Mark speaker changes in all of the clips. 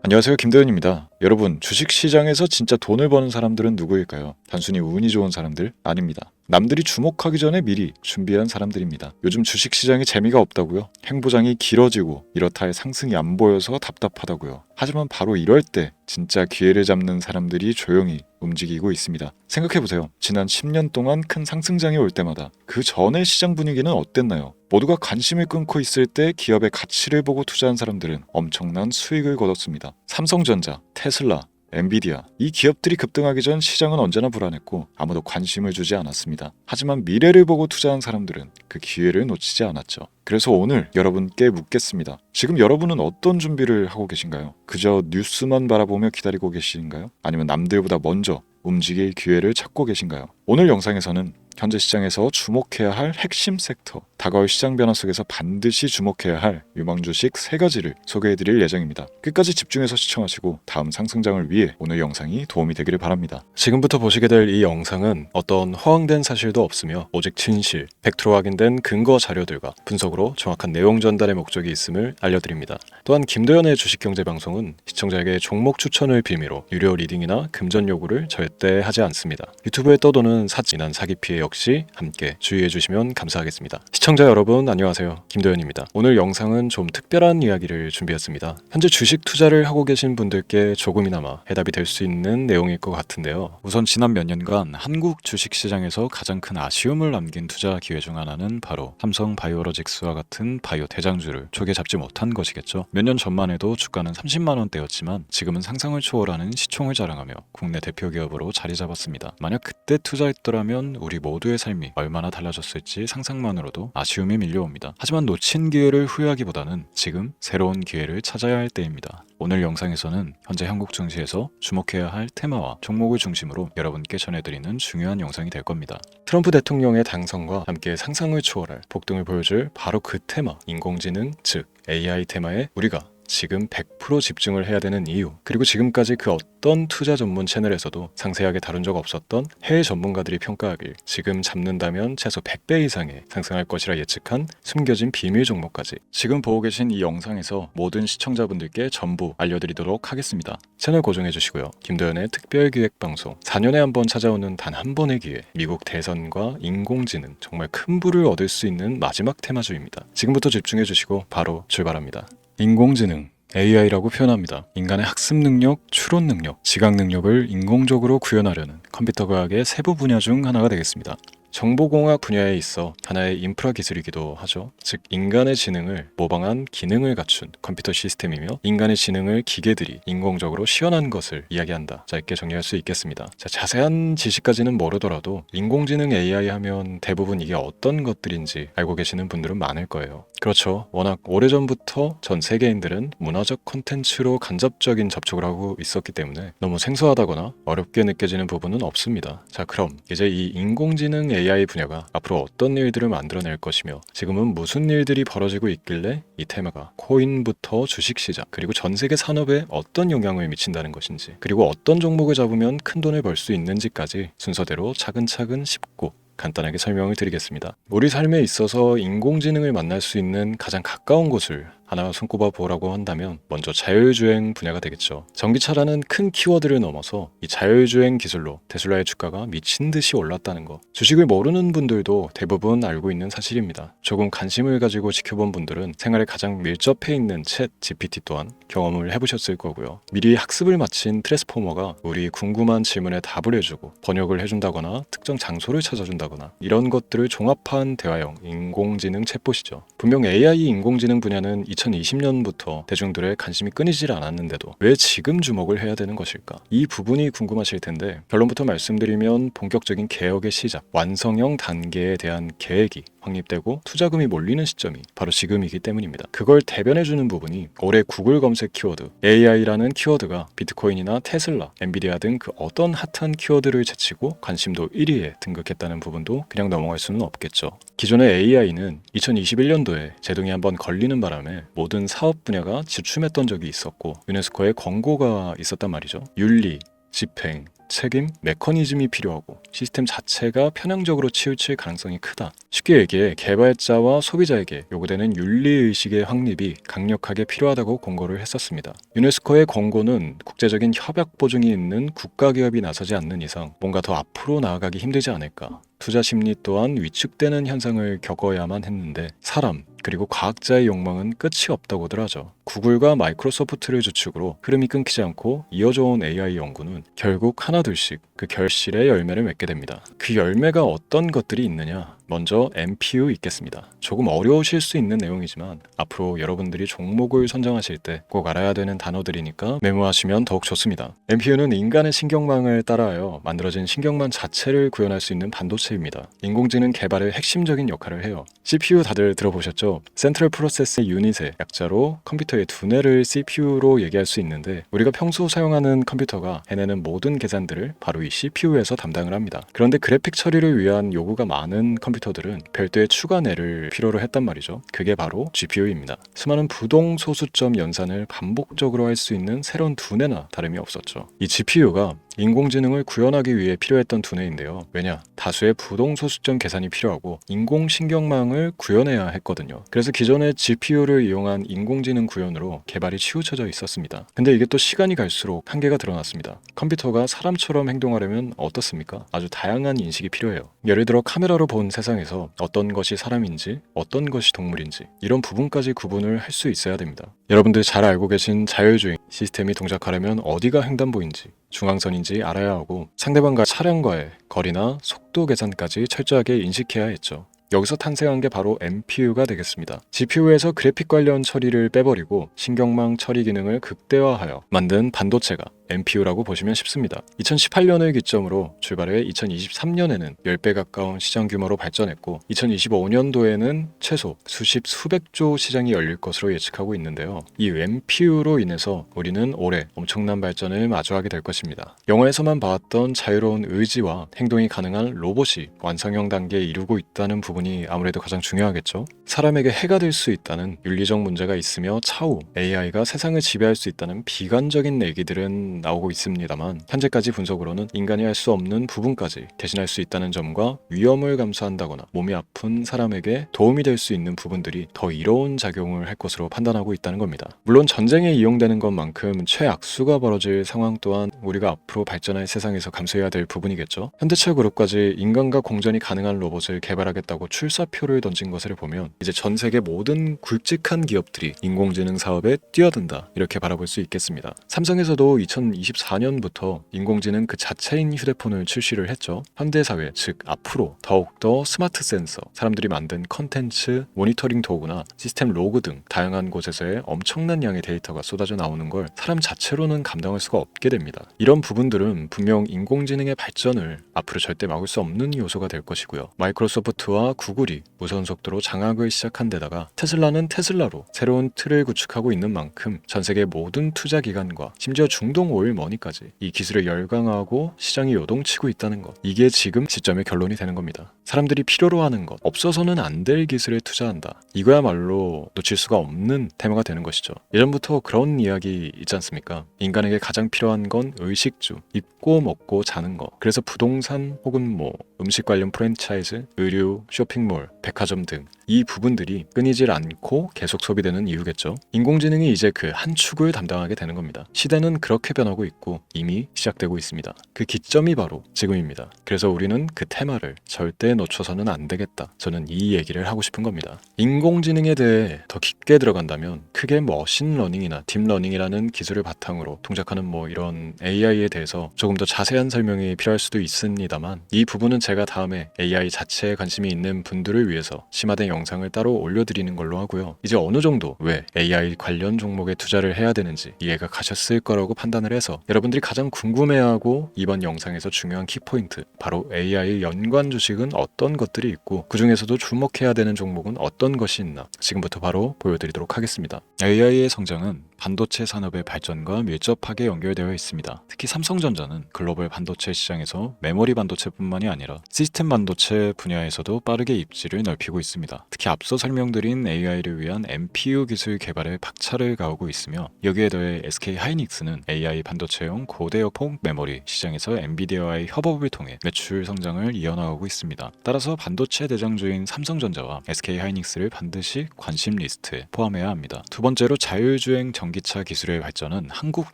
Speaker 1: 안녕하세요, 김도현입니다. 여러분, 주식시장에서 진짜 돈을 버는 사람들은 누구일까요? 단순히 운이 좋은 사람들? 아닙니다. 남들이 주목하기 전에 미리 준비한 사람들입니다. 요즘 주식시장이 재미가 없다고요? 행보장이 길어지고 이렇다 할 상승이 안 보여서 답답하다고요. 하지만 바로 이럴 때 진짜 기회를 잡는 사람들이 조용히 움직이고 있습니다. 생각해보세요. 지난 10년 동안 큰 상승장이 올 때마다 그 전의 시장 분위기는 어땠나요? 모두가 관심을 끊고 있을 때 기업의 가치를 보고 투자한 사람들은 엄청난 수익을 거뒀습니다. 삼성전자, 테슬라, 엔비디아, 이 기업들이 급등하기 전 시장은 언제나 불안했고 아무도 관심을 주지 않았습니다. 하지만 미래를 보고 투자한 사람들은 그 기회를 놓치지 않았죠. 그래서 오늘 여러분께 묻겠습니다. 지금 여러분은 어떤 준비를 하고 계신가요? 그저 뉴스만 바라보며 기다리고 계신가요? 아니면 남들보다 먼저 움직일 기회를 찾고 계신가요? 오늘 영상에서는 현재 시장에서 주목해야 할 핵심 섹터, 다가올 시장 변화 속에서 반드시 주목해야 할 유망 주식 3가지를 소개해드릴 예정입니다. 끝까지 집중해서 시청하시고 다음 상승장을 위해 오늘 영상이 도움이 되기를 바랍니다. 지금부터 보시게 될 이 영상은 어떤 허황된 사실도 없으며 오직 진실, 팩트로 확인된 근거 자료들과 분석으로 정확한 내용 전달의 목적이 있음을 알려드립니다. 또한 김도현의 주식경제방송은 시청자에게 종목 추천을 빌미로 유료 리딩이나 금전 요구를 절대 하지 않습니다. 유튜브에 떠도는 사진한 사기 피해 역시 함께 주의해 주시면 감사하겠습니다. 시청자 여러분 안녕하세요. 김도현입니다. 오늘 영상은 좀 특별한 이야기를 준비했습니다. 현재 주식 투자를 하고 계신 분들께 조금이나마 해답이 될 수 있는 내용일 것 같은데요. 우선 지난 몇 년간 한국 주식시장에서 가장 큰 아쉬움을 남긴 투자 기회 중 하나는 바로 삼성 바이오로직스와 같은 바이오 대장주를 초기에 잡지 못한 것이겠죠. 몇 년 전만 해도 주가는 30만 원대였지만 지금은 상상을 초월하는 시총을 자랑하며 국내 대표 기업으로 자리 잡았습니다. 만약 그때 투자했더라면 우리 모두의 삶이 얼마나 달라졌을지 상상만으로도 아쉬움이 밀려옵니다. 하지만 놓친 기회를 후회하기보다는 지금 새로운 기회를 찾아야 할 때입니다. 오늘 영상에서는 현재 한국 증시에서 주목해야 할 테마와 종목을 중심으로 여러분께 전해드리는 중요한 영상이 될 겁니다. 트럼프 대통령의 당선과 함께 상상을 초월할 폭등을 보여줄 바로 그 테마, 인공지능, 즉 AI 테마에 우리가 지금 100% 집중을 해야 되는 이유, 그리고 지금까지 그 어떤 투자 전문 채널에서도 상세하게 다룬 적 없었던 해외 전문가들이 평가하길 지금 잡는다면 최소 100배 이상의 상승할 것이라 예측한 숨겨진 비밀 종목까지 지금 보고 계신 이 영상에서 모든 시청자분들께 전부 알려드리도록 하겠습니다. 채널 고정해 주시고요. 김도현의 특별기획방송 4년에 한 번 찾아오는 단 한 번의 기회, 미국 대선과 인공지능, 정말 큰 부를 얻을 수 있는 마지막 테마주입니다. 지금부터 집중해 주시고 바로 출발합니다. 인공지능, AI라고 표현합니다. 인간의 학습 능력, 추론 능력, 지각 능력을 인공적으로 구현하려는 컴퓨터 과학의 세부 분야 중 하나가 되겠습니다. 정보공학 분야에 있어 하나의 인프라 기술이기도 하죠. 즉 인간의 지능을 모방한 기능을 갖춘 컴퓨터 시스템이며 인간의 지능을 기계들이 인공적으로 시연한 것을 이야기한다. 짧게 정리할 수 있겠습니다. 자세한 지식까지는 모르더라도 인공지능 AI 하면 대부분 이게 어떤 것들인지 알고 계시는 분들은 많을 거예요. 그렇죠. 워낙 오래전부터 전 세계인들은 문화적 콘텐츠로 간접적인 접촉을 하고 있었기 때문에 너무 생소하다거나 어렵게 느껴지는 부분은 없습니다. 자, 그럼 이제 이 인공지능 AI 분야가 앞으로 어떤 일들을 만들어낼 것이며 지금은 무슨 일들이 벌어지고 있길래 이 테마가 코인부터 주식시장 그리고 전 세계 산업에 어떤 영향을 미친다는 것인지, 그리고 어떤 종목을 잡으면 큰 돈을 벌 수 있는지까지 순서대로 차근차근 쉽고 간단하게 설명을 드리겠습니다. 우리 삶에 있어서 인공지능을 만날 수 있는 가장 가까운 곳을 하나 손꼽아 보라고 한다면 먼저 자율주행 분야가 되겠죠. 전기차라는 큰 키워드를 넘어서 이 자율주행 기술로 테슬라의 주가가 미친 듯이 올랐다는 거, 주식을 모르는 분들도 대부분 알고 있는 사실입니다. 조금 관심을 가지고 지켜본 분들은 생활에 가장 밀접해 있는 챗 GPT 또한 경험을 해보셨을 거고요. 미리 학습을 마친 트랜스포머가 우리 궁금한 질문에 답을 해주고 번역을 해준다거나 특정 장소를 찾아준다거나 이런 것들을 종합한 대화형 인공지능 챗봇이죠. 분명 AI 인공지능 분야는 2020년부터 대중들의 관심이 끊이질 않았는데도 왜 지금 주목을 해야 되는 것일까? 이 부분이 궁금하실 텐데 결론부터 말씀드리면 본격적인 개혁의 시작, 완성형 단계에 대한 계획이 확립되고 투자금이 몰리는 시점이 바로 지금이기 때문입니다. 그걸 대변해주는 부분이 올해 구글 검색 키워드 AI라는 키워드가 비트코인이나 테슬라, 엔비디아 등 그 어떤 핫한 키워드를 제치고 관심도 1위에 등극했다는 부분도 그냥 넘어갈 수는 없겠죠. 기존의 AI는 2021년도에 제동이 한번 걸리는 바람에 모든 사업 분야가 주춤했던 적이 있었고 유네스코의 권고가 있었단 말이죠. 윤리, 집행, 무책임 메커니즘이 필요하고 시스템 자체가 편향적으로 치우칠 가능성이 크다. 쉽게 얘기해 개발자와 소비자에게 요구되는 윤리의식의 확립이 강력하게 필요하다고 권고를 했었습니다. 유네스코의 권고는 국제적인 협약 보증이 있는 국가기업이 나서지 않는 이상 뭔가 더 앞으로 나아가기 힘들지 않을까. 투자 심리 또한 위축되는 현상을 겪어야만 했는데 사람 그리고 과학자의 욕망은 끝이 없다고들 하죠. 구글과 마이크로소프트를 주축으로 흐름이 끊기지 않고 이어져온 AI 연구는 결국 하나둘씩 그 결실의 열매를 맺게 됩니다. 그 열매가 어떤 것들이 있느냐? 먼저 MPU 있겠습니다. 조금 어려우실 수 있는 내용이지만 앞으로 여러분들이 종목을 선정하실 때 꼭 알아야 되는 단어들이니까 메모하시면 더욱 좋습니다. MPU는 인간의 신경망을 따라하여 만들어진 신경망 자체를 구현할 수 있는 반도체입니다. 인공지능 개발의 핵심적인 역할을 해요. CPU 다들 들어보셨죠? 센트럴 프로세스 유닛의 약자로 컴퓨터의 두뇌를 CPU로 얘기할 수 있는데 우리가 평소 사용하는 컴퓨터가 해내는 모든 계산들을 바로 이 CPU에서 담당을 합니다. 그런데 그래픽 처리를 위한 요구가 많은 컴퓨터들은 별도의 추가 뇌를 필요로 했단 말이죠. 그게 바로 GPU입니다. 수많은 부동 소수점 연산을 반복적으로 할 수 있는 새로운 두뇌나 다름이 없었죠. 이 GPU가 인공지능을 구현하기 위해 필요했던 두뇌인데요. 왜냐? 다수의 부동소수점 계산이 필요하고 인공신경망을 구현해야 했거든요. 그래서 기존의 GPU를 이용한 인공지능 구현으로 개발이 치우쳐져 있었습니다. 근데 이게 또 시간이 갈수록 한계가 드러났습니다. 컴퓨터가 사람처럼 행동하려면 어떻습니까? 아주 다양한 인식이 필요해요. 예를 들어 카메라로 본 세상에서 어떤 것이 사람인지 어떤 것이 동물인지 이런 부분까지 구분을 할 수 있어야 됩니다. 여러분들이 잘 알고 계신 자율주행 시스템이 동작하려면 어디가 횡단보인지 중앙선인지 알아야 하고 상대방과 차량과의 거리나 속도 계산까지 철저하게 인식해야 했죠. 여기서 탄생한 게 바로 MPU가 되겠습니다. GPU에서 그래픽 관련 처리를 빼버리고 신경망 처리 기능을 극대화하여 만든 반도체가 MPU라고 보시면 쉽습니다. 2018년을 기점으로 출발해 2023년에는 10배 가까운 시장 규모로 발전했고 2025년도에는 최소 수백조 시장이 열릴 것으로 예측하고 있는데요. 이 MPU로 인해서 우리는 올해 엄청난 발전을 마주하게 될 것입니다. 영화에서만 봐왔던 자유로운 의지와 행동이 가능한 로봇이 완성형 단계에 이르고 있다는 부분이 아무래도 가장 중요하겠죠. 사람에게 해가 될 수 있다는 윤리적 문제가 있으며 차후 AI가 세상을 지배할 수 있다는 비관적인 얘기들은 나오고 있습니다만 현재까지 분석으로는 인간이 할 수 없는 부분까지 대신할 수 있다는 점과 위험을 감수한다거나 몸이 아픈 사람에게 도움이 될 수 있는 부분들이 더 이로운 작용을 할 것으로 판단하고 있다는 겁니다. 물론 전쟁에 이용되는 것만큼 최악수가 벌어질 상황 또한 우리가 앞으로 발전할 세상에서 감수해야 될 부분이겠죠. 현대차 그룹까지 인간과 공전이 가능한 로봇을 개발하겠다고 출사표를 던진 것을 보면 이제 전 세계 모든 굵직한 기업들이 인공지능 사업에 뛰어든다 이렇게 바라볼 수 있겠습니다. 삼성에서도 2024년부터 인공지능 그 자체인 휴대폰을 출시를 했죠. 현대사회, 즉 앞으로 더욱더 스마트 센서, 사람들이 만든 컨텐츠, 모니터링 도구나 시스템 로그 등 다양한 곳에서의 엄청난 양의 데이터가 쏟아져 나오는 걸 사람 자체로는 감당할 수가 없게 됩니다. 이런 부분들은 분명 인공지능의 발전을 앞으로 절대 막을 수 없는 요소가 될 것이고요. 마이크로소프트와 구글이 무선 속도로 장악을 시작한 데다가 테슬라는 테슬라로 새로운 틀을 구축하고 있는 만큼 전 세계 모든 투자 기관과 심지어 중동 오일 머니까지 이 기술에 열광하고 시장이 요동치고 있다는 것, 이게 지금 시점의 결론이 되는 겁니다. 사람들이 필요로 하는 것, 없어서는 안 될 기술에 투자한다. 이거야말로 놓칠 수가 없는 테마가 되는 것이죠. 예전부터 그런 이야기 있지 않습니까? 인간에게 가장 필요한 건 의식주, 입고 먹고 자는 것. 그래서 부동산 혹은 음식 관련 프랜차이즈, 의류, 쇼핑몰, 백화점 등 이 부분들이 끊이질 않고 계속 소비되는 이유겠죠. 인공지능이 이제 그 한 축을 담당하게 되는 겁니다. 시대는 그렇게 변하고 있고 이미 시작되고 있습니다. 그 기점이 바로 지금입니다. 그래서 우리는 그 테마를 절대 놓쳐서는 안 되겠다. 저는 이 얘기를 하고 싶은 겁니다. 인공지능에 대해 더 깊게 들어간다면 크게 머신러닝이나 딥러닝이라는 기술을 바탕으로 동작하는 이런 AI에 대해서 조금 더 자세한 설명이 필요할 수도 있습니다만 이 부분은 제가 다음에 AI 자체에 관심이 있는 분들을 위해서 심화된 영상을 따로 올려드리는 걸로 하고요. 이제 어느 정도 왜 AI 관련 종목에 투자를 해야 되는지 이해가 가셨을 거라고 판단을 해서 여러분들이 가장 궁금해하고 이번 영상에서 중요한 키포인트, 바로 AI 연관 주식은 어떤 것들이 있고 그 중에서도 주목해야 되는 종목은 어떤 것이 있나 지금부터 바로 보여드리도록 하겠습니다. AI의 성장은 반도체 산업의 발전과 밀접하게 연결되어 있습니다. 특히 삼성전자는 글로벌 반도체 시장에서 메모리 반도체뿐만이 아니라 시스템 반도체 분야에서도 빠르게 세계 입지를 넓히고 있습니다. 특히 앞서 설명드린 AI를 위한 NPU 기술 개발에 박차를 가하고 있으며 여기에 더해 SK 하이닉스는 AI 반도체용 고대역폭 메모리 시장에서 엔비디아와의 협업을 통해 매출 성장을 이어나가고 있습니다. 따라서 반도체 대장주인 삼성전자와 SK 하이닉스를 반드시 관심 리스트에 포함해야 합니다. 두 번째로 자율주행 전기차 기술의 발전은 한국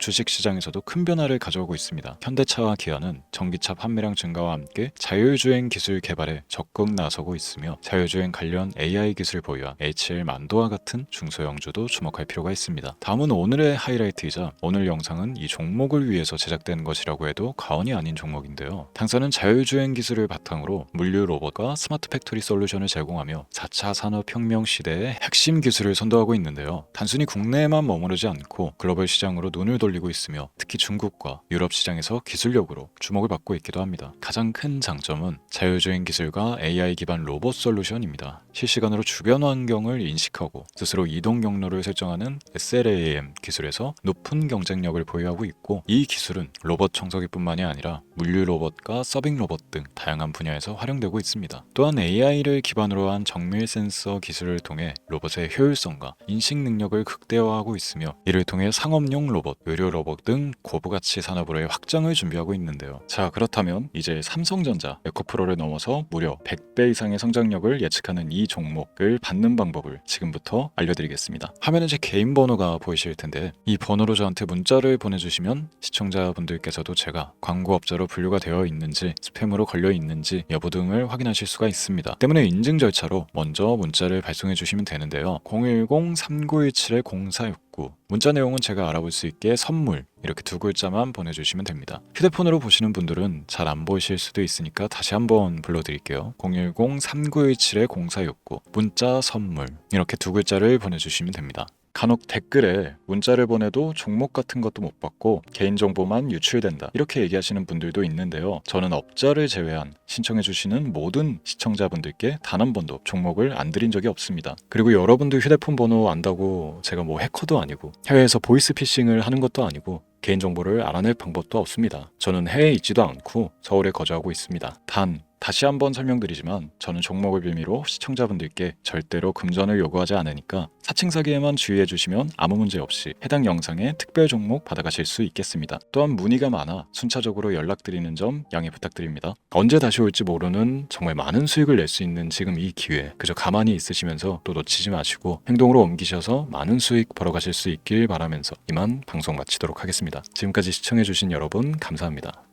Speaker 1: 주식시장에서도 큰 변화를 가져오고 있습니다. 현대차와 기아는 전기차 판매량 증가와 함께 자율주행 기술 개발에 적극 나서고 있으며 자율주행 관련 AI 기술 보유한 HL만도와 같은 중소형주도 주목할 필요가 있습니다. 다음은 오늘의 하이라이트이자 오늘 영상은 이 종목을 위해서 제작된 것이라고 해도 과언이 아닌 종목인데요. 당사는 자율주행 기술을 바탕으로 물류 로봇과 스마트 팩토리 솔루션을 제공하며 4차 산업혁명 시대의 핵심 기술을 선도하고 있는데요. 단순히 국내에만 머무르지 않고 글로벌 시장으로 눈을 돌리고 있으며 특히 중국과 유럽 시장에서 기술력으로 주목을 받고 있기도 합니다. 가장 큰 장점은 자율주행 기술과 AI 기반 로봇 솔루션입니다. 실시간으로 주변 환경을 인식하고 스스로 이동 경로를 설정하는 SLAM 기술에서 높은 경쟁력을 보유하고 있고 이 기술은 로봇 청소기뿐만이 아니라 물류 로봇과 서빙 로봇 등 다양한 분야에서 활용되고 있습니다. 또한 AI를 기반으로 한 정밀 센서 기술을 통해 로봇의 효율성과 인식 능력을 극대화하고 있으며 이를 통해 상업용 로봇, 의료 로봇 등 고부가치 산업으로의 확장을 준비하고 있는데요. 자, 그렇다면 이제 삼성전자 에코프로를 넘어서 무려 100배 이상의 성장력을 예측하는 이 종목을 받는 방법을 지금부터 알려드리겠습니다. 화면에 제 개인 번호가 보이실 텐데 이 번호로 저한테 문자를 보내주시면 시청자분들께서도 제가 광고업자로 분류가 되어 있는지 스팸으로 걸려 있는지 여부 등을 확인하실 수가 있습니다. 때문에 인증 절차로 먼저 문자를 발송해 주시면 되는데요. 010-3917-0469 문자 내용은 제가 알아볼 수 있게 선물 이렇게 두 글자만 보내주시면 됩니다. 휴대폰으로 보시는 분들은 잘 안 보이실 수도 있으니까 다시 한번 불러드릴게요. 010-3917-0469 문자 선물 이렇게 두 글자를 보내주시면 됩니다. 간혹 댓글에 문자를 보내도 종목 같은 것도 못 받고 개인정보만 유출된다 이렇게 얘기하시는 분들도 있는데요. 저는 업자를 제외한 신청해주시는 모든 시청자분들께 단 한 번도 종목을 안 드린 적이 없습니다. 그리고 여러분들 휴대폰 번호 안다고 제가 뭐 해커도 아니고 해외에서 보이스피싱을 하는 것도 아니고 개인정보를 알아낼 방법도 없습니다. 저는 해외에 있지도 않고 서울에 거주하고 있습니다. 다시 한번 설명드리지만 저는 종목을 빌미로 시청자분들께 절대로 금전을 요구하지 않으니까 사칭 사기에만 주의해 주시면 아무 문제 없이 해당 영상에 특별 종목 받아가실 수 있겠습니다. 또한 문의가 많아 순차적으로 연락드리는 점 양해 부탁드립니다. 언제 다시 올지 모르는 정말 많은 수익을 낼 수 있는 지금 이 기회 그저 가만히 있으시면서 또 놓치지 마시고 행동으로 옮기셔서 많은 수익 벌어가실 수 있길 바라면서 이만 방송 마치도록 하겠습니다. 지금까지 시청해 주신 여러분 감사합니다.